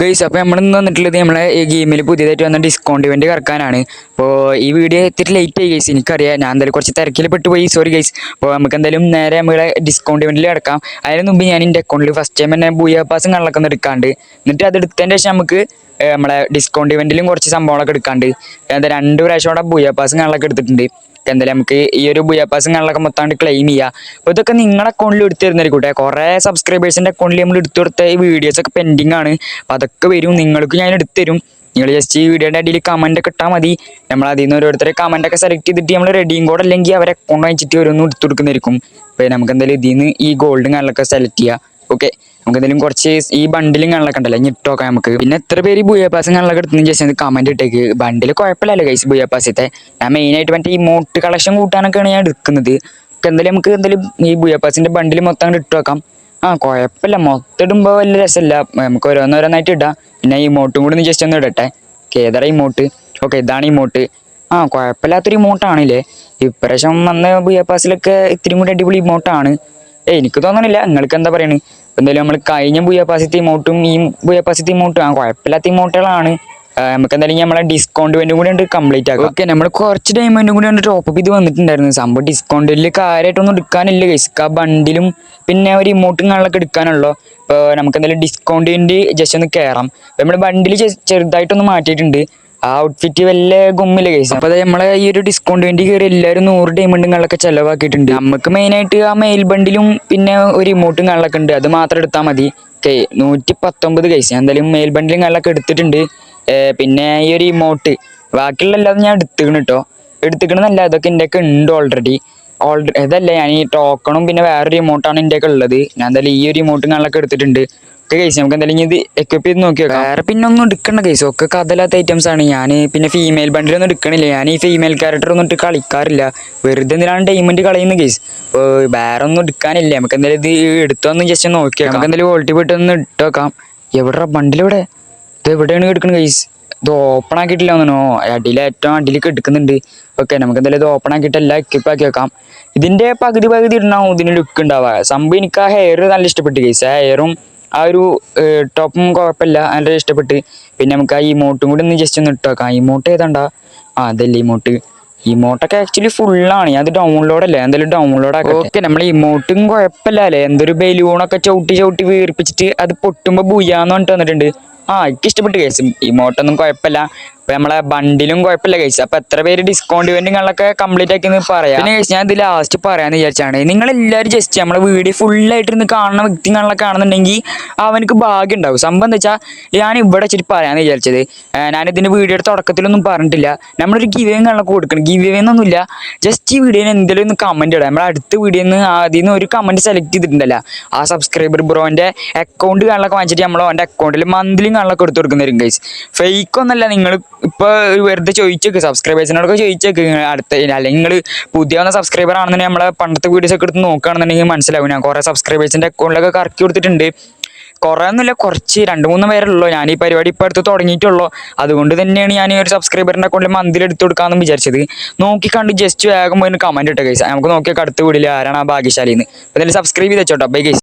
Guys, അപ്പോൾ നമ്മൾ ഇന്ന് വന്നിട്ടുള്ളത് നമ്മളെ ഈ ഗെയിമിൽ പുതിയതായിട്ട് വന്ന ഡിസ്കൗണ്ട് ഇവന്റ് കറക്കാനാണ്. അപ്പോൾ ഈ വീഡിയോ ഇത്തിരി ലേറ്റ് ആയി ഗൈസ്, എനിക്കറിയാം. ഞാൻ എന്തായാലും കുറച്ച് തിരക്കിൽ പെട്ടുപോയി, സോറി ഗൈസ്. അപ്പോൾ നമുക്ക് എന്തായാലും നേരെ നമ്മളെ ഡിസ്കൗണ്ട് ഇവന്റിൽ കിടക്കാം. അതിന് മുമ്പ് ഞാൻ എൻ്റെ അക്കൗണ്ടിൽ ഫസ്റ്റ് ടൈം തന്നെ ബൂയാ പാസും കള്ളൊക്കെ ഒന്ന് എടുക്കാണ്ട്, എന്നിട്ട് അത് എടുത്തതിൻ്റെ ശേഷം നമുക്ക് നമ്മളെ ഡിസ്കൗണ്ട് ഇവന്റിലും കുറച്ച് സംഭവങ്ങളൊക്കെ എടുക്കാണ്ട്. എന്താ 2 പ്രാവശ്യം അവിടെ ബൂയാ പാസും കള്ളൊക്കെ എടുത്തിട്ടുണ്ട്. എന്തായാലും നമുക്ക് ഈ ഒരു ബൂയാ പാസും കള്ളൊക്കെ മൊത്തമായിട്ട് ക്ലെയിം ചെയ്യാം. അപ്പോൾ ഇതൊക്കെ നിങ്ങളുടെ അക്കൗണ്ടിൽ എടുത്ത് തരുന്നതായിരിക്കട്ടെ. കുറേ സബ്സ്ക്രൈബേഴ്സിൻ്റെ അക്കൗണ്ടിൽ നമ്മൾ എടുത്തു കൊടുത്ത ഈ വീഡിയോസൊക്കെ പെൻഡിങ് ആണ്. അപ്പോൾ അതൊക്കെ വരും, നിങ്ങൾക്ക് ഞാൻ എടുത്തു തരും. നിങ്ങൾ ജസ്റ്റ് ഈ വീഡിയോയുടെ അടിയിൽ കമൻ്റ് ഒക്കെ ഇട്ടാൽ മതി. നമ്മൾ അതിൽ നിന്ന് ഓരോരുത്തരെ കമൻ്റൊക്കെ സെലക്ട് ചെയ്തിട്ട് നമ്മൾ റെഡിയും കോഡ് അല്ലെങ്കിൽ അവരെ അക്കൗണ്ട് വാങ്ങിച്ചിട്ട് ഓരോന്നും എടുത്തു കൊടുക്കുന്നതായിരിക്കും. അപ്പോൾ നമുക്ക് എന്തായാലും ഇതിൽ നിന്ന് ഈ ഗോൾഡും കള്ളൊക്കെ സെലക്ട് ചെയ്യാം. ഓക്കെ, നമുക്ക് എന്തെങ്കിലും കുറച്ച് ഈ ബണ്ടിലും കള്ളൊക്കെ ഉണ്ടല്ലോ, ഞിട്ടൊക്കെ നമുക്ക്. പിന്നെ എത്ര പേര് ബൂയാ പാസും കള്ളൊക്കെ എടുത്തെന്ന് ജസ്റ്റ് കമൻറ്റ് ഇട്ടേക്ക്. ബണ്ടിൽ കുഴപ്പമില്ലല്ലോ ഗൈസ് ബൂയാ പാസത്തെ. ഞാൻ മെയിനായിട്ട് മറ്റേ ഈ മോട്ട് കളക്ഷൻ കൂട്ടാനൊക്കെയാണ് ഞാൻ എടുക്കുന്നത്. എന്തായാലും നമുക്ക് എന്തായാലും ഈ ബൂയാ പാസിൻ്റെ ബണ്ടിൽ മൊത്തം അങ്ങോട്ട് ഇട്ട് വെക്കാം. കുഴപ്പമില്ല, മൊത്തം ഇടുമ്പോൾ വലിയ രസമില്ല. നമുക്ക് ഓരോന്നോരോന്നായിട്ട് ഇടാം. പിന്നെ ഈ മോട്ടും കൂടി ഒന്ന് ജസ്റ്റ് ഒന്ന് ഇടട്ടെ. ഏതാ ഈ മോട്ട്? ഓക്കെ, ഇതാണ് ഈ മോട്ട്. കുഴപ്പമില്ലാത്തൊരു മോട്ടാണല്ലേ. ഇപ്രാവശ്യം വന്ന ബൂയാ പാസിലൊക്കെ ഇത്തിരി കൂടി അടിപൊളി മോട്ടാണ്. എനിക്ക് തോന്നണില്ല, നിങ്ങൾക്ക് എന്താ പറയുന്നത്? എന്തായാലും നമ്മൾ കഴിഞ്ഞ ബൂയാ പാസത്തെ ഇമോട്ടും ഈ ബൂയാ പാസത്തെ ഇമോട്ടും കുഴപ്പമില്ലാത്ത ഇമോട്ടുകളാണ്. നമുക്ക് എന്തായാലും നമ്മളെ ഡിസ്കൗണ്ട് ഇവന്റും കൂടി ഉണ്ട് കംപ്ലീറ്റ് ആക്കാം. ഓക്കെ, നമ്മൾ കുറച്ച് ഡയമണ്ടും കൂടി ഉണ്ട് ടോപ്പ് അപ്പ് ഇത് വന്നിട്ടുണ്ടായിരുന്നു. സംഭവം ഡിസ്കൗണ്ടിൽ കാര്യമായിട്ടൊന്നും എടുക്കാനില്ല ഗൈസ്. ബണ്ടിലും പിന്നെ ഒരു ഇമോട്ടും കള്ളൊക്കെ എടുക്കാനുള്ളൂ. ഇപ്പോൾ നമുക്ക് എന്തായാലും ഡിസ്കൗണ്ടിൻ്റെ ജസ്റ്റ് ഒന്ന് കയറാം. നമ്മൾ ബണ്ടിൽ ചെറുതായിട്ടൊന്ന് മാറ്റിയിട്ടുണ്ട്. ആ ഔട്ട്ഫിറ്റ് വല്ല ഗുമ്മില്ല ഗൈസ്. അപ്പോൾ അത് നമ്മളെ ഈ ഒരു ഡിസ്കൗണ്ട് വേണ്ടി കയറി എല്ലാവരും 100 ഡയമണ്ടും കള്ളൊക്കെ ചിലവാക്കിയിട്ടുണ്ട്. നമുക്ക് മെയിനായിട്ട് ആ മെയിൽ ബണ്ടിലും പിന്നെ ഒരു ഇമോട്ടും കള്ളൊക്കെ ഉണ്ട്, അത് മാത്രം എടുത്താൽ മതി. Okay, 119 guys. ഞാൻ എന്തായാലും മെയിൽ ബണ്ടിലും കള്ളൊക്കെ എടുത്തിട്ടുണ്ട്. പിന്നെ ഈ ഒരു ഇമോട്ട് ബാക്കിയുള്ള എല്ലാതും ഞാൻ എടുത്തിക്കണം കേട്ടോ. എടുത്തിക്കണമെന്നല്ല, അതൊക്കെ എൻ്റെയൊക്കെ ഉണ്ട് ഓൾറെഡി. ഇതല്ല, ഞാൻ ഈ ടോക്കണും പിന്നെ വേറൊരു ഇമോട്ടാണ് എൻ്റെയൊക്കെ ഉള്ളത്. ഞാൻ എന്തായാലും ഈ ഒരു ഇമോട്ടും കള്ളൊക്കെ എടുത്തിട്ടുണ്ട്. ഓക്കെ ഗൈസ്, നമുക്ക് എന്തായാലും ഇത് എക്വിപ്പ് ചെയ്ത് നോക്കി നോക്കാം. വേറെ പിന്നെ ഒന്നും എടുക്കണ്ട ഗൈസ്, ഒക്കെ കഥയില്ലാത്ത ഐറ്റംസ് ആണ്. ഞാൻ പിന്നെ ഫീമെയിൽ ബണ്ടിലൊന്നും എടുക്കണില്ല. ഞാൻ ഈ ഫീമെയിൽ ക്യാരക്ടർ ഒന്നും ഇട്ട് കളിക്കാറില്ല. വെറുതെ എന്തിനാണ് ഡയമണ്ട് കളയുന്നത് ഗൈസ്. അപ്പോൾ വേറെ ഒന്നും എടുക്കാനില്ല. നമുക്ക് എന്തായാലും ഇത് എടുത്തൊന്ന് ജസ്റ്റ് നോക്കി നോക്കാം. നമുക്ക് എന്തായാലും വോൾട്ടി പോയിട്ട് ഒന്ന് ഇട്ട് വെക്കാം. എവിടെ ബണ്ടിലിവിടെ? ഇത് എവിടെയാണ് എടുക്കുന്നത് ഗൈസ്? ഇത് ഓപ്പൺ ആക്കിയിട്ടില്ല തോന്നണോ? അടിയിൽ ഏറ്റവും അടിയിലേക്ക് എടുക്കുന്നുണ്ട്. ഓക്കെ, നമുക്ക് എന്തായാലും ഇത് ഓപ്പൺ ആക്കിയിട്ട് എല്ലാം എക്വിപ്പ് ആക്കി വെക്കാം. ഇതിൻ്റെ പകുതി ഇടണാവും ഇതിന് ലുക്ക് ഉണ്ടാവുക. സംഭവം എനിക്ക് ആ ഹെയർ നല്ല ഇഷ്ടപ്പെട്ടു ഗൈസ്. ആ ഹെയറും ആ ഒരു ടോപ്പും കുഴപ്പമില്ല, നല്ല ഇഷ്ടപ്പെട്ട്. പിന്നെ നമുക്ക് ആ ഇമോട്ടും കൂടി ഒന്ന് ജസ്റ്റ് ഒന്ന് ഇട്ട് വെക്കാം. ഇമോട്ട് ഏതാണ്ടാ? അതല്ലേ ഇമോട്ട്. ഇമോട്ടൊക്കെ ആക്ച്വലി ഫുള്ളാണ്. ഞാൻ അത് ഡൗൺലോഡല്ലേ, എന്തായാലും ഡൗൺലോഡ് ആക്കാം. ഓക്കെ, നമ്മൾ ഇമോട്ടും കുഴപ്പമില്ല അല്ലേ. എന്തൊരു ബലൂണൊക്കെ ചവിട്ടി വീർപ്പിച്ചിട്ട് അത് പൊട്ടുമ്പോൾ ബുയ്യാന്ന് പറഞ്ഞിട്ട് വന്നിട്ടുണ്ട്. എനിക്ക് ഇഷ്ടപ്പെട്ട് കേസ്. ഇമോട്ടൊന്നും കുഴപ്പമില്ല. അപ്പോൾ നമ്മളെ ബണ്ടിലും കുഴപ്പമില്ല കേസ്. അപ്പോൾ എത്ര പേര് ഡിസ്കൗണ്ട് ഇവന്റുകളൊക്കെ കംപ്ലീറ്റ് ആക്കിയെന്ന് പറയാം. പിന്നെ കേസ് ഞാൻ ഇത് ലാസ്റ്റ് പറയാമെന്ന് വിചാരിച്ചാണ്. നിങ്ങളെല്ലാവരും ജസ്റ്റ് നമ്മളെ വീഡിയോ ഫുള്ളായിട്ടിരുന്ന് കാണുന്ന വ്യക്തികളൊക്കെ കാണുന്നുണ്ടെങ്കിൽ അവനക്ക് ഭാഗ്യം ഉണ്ടാവും. സംഭവം എന്താ വെച്ചാൽ ഞാൻ ഇവിടെ വെച്ചിട്ട് പറയാമെന്ന് വിചാരിച്ചത്. ഞാനിതിൻ്റെ വീഡിയോയുടെ തുടക്കത്തിലൊന്നും പറഞ്ഞിട്ടില്ല. നമ്മളൊരു ഗിവ് അവേ കള്ളൊക്കെ കൊടുക്കണം. ഗിവ് അവേ എന്നൊന്നുമില്ല, ജസ്റ്റ് ഈ വീഡിയോയിൽ എന്തെങ്കിലും ഒന്ന് കമൻറ്റ് ഇടാം. നമ്മുടെ അടുത്ത വീഡിയോയിൽ നിന്ന് അതിൽ നിന്ന് ഒരു കമൻറ്റ് സെലക്ട് ചെയ്തിട്ടുണ്ടല്ലോ, ആ സബ്സ്ക്രൈബർ ബ്രോൻ്റെ അക്കൗണ്ട് കള്ളൊക്കെ വാങ്ങിച്ചിട്ട് നമ്മൾ അവൻ്റെ അക്കൗണ്ടിൽ മന്ത്ലി കള്ളൊക്കെ എടുത്ത് കൊടുക്കുന്നവരും ഗൈസ്. ഫേക്ക് ഒന്നല്ല. നിങ്ങൾ ഇപ്പോൾ വെറുതെ ചോദിച്ചേക്ക്, സബ്സ്ക്രൈബേഴ്സിനോടൊക്കെ ചോദിച്ചേക്ക്. അടുത്ത അല്ലെങ്കിൽ നിങ്ങൾ പുതിയ വന്ന സബ്സ്ക്രൈബർ ആണെന്നുണ്ടെങ്കിൽ നമ്മളെ പണ്ടത്തെ വീഡിയോസ് ഒക്കെ എടുത്ത് നോക്കുകയാണെന്നുണ്ടെങ്കിൽ മനസ്സിലാവും. ഞാൻ കുറേ സബ്സ്ക്രൈബേഴ്സിൻ്റെ അക്കൗണ്ടിലൊക്കെ കറക്കി കൊടുത്തിട്ടുണ്ട്. കുറേ ഒന്നുമില്ല, കുറച്ച് 2-3 പേരുള്ളൂ. ഞാൻ ഈ പരിപാടി ഇപ്പോൾ അടുത്ത് തുടങ്ങിയിട്ടുള്ളൂ. അതുകൊണ്ട് തന്നെയാണ് ഞാൻ ഈ ഒരു സബ്സ്ക്രൈബറിൻ്റെ അക്കൗണ്ടിൽ മന്ത്ലി എടുത്ത് കൊടുക്കാമെന്ന് വിചാരിച്ചത്. നോക്കിക്കണ്ട് ജസ്റ്റ് വേഗം പോയി കമൻറ്റ് ഇട്ടേ ഗൈസ്. നമുക്ക് നോക്കിയൊക്കെ അടുത്ത വീഡിയോയിൽ ആരാണ് ആ ഭാഗ്യശാലിന്ന്. അപ്പോൾ ഇതിൽ സബ്സ്ക്രൈബ് ചെയ്ത് വെച്ചോട്ടോ. Bye guys.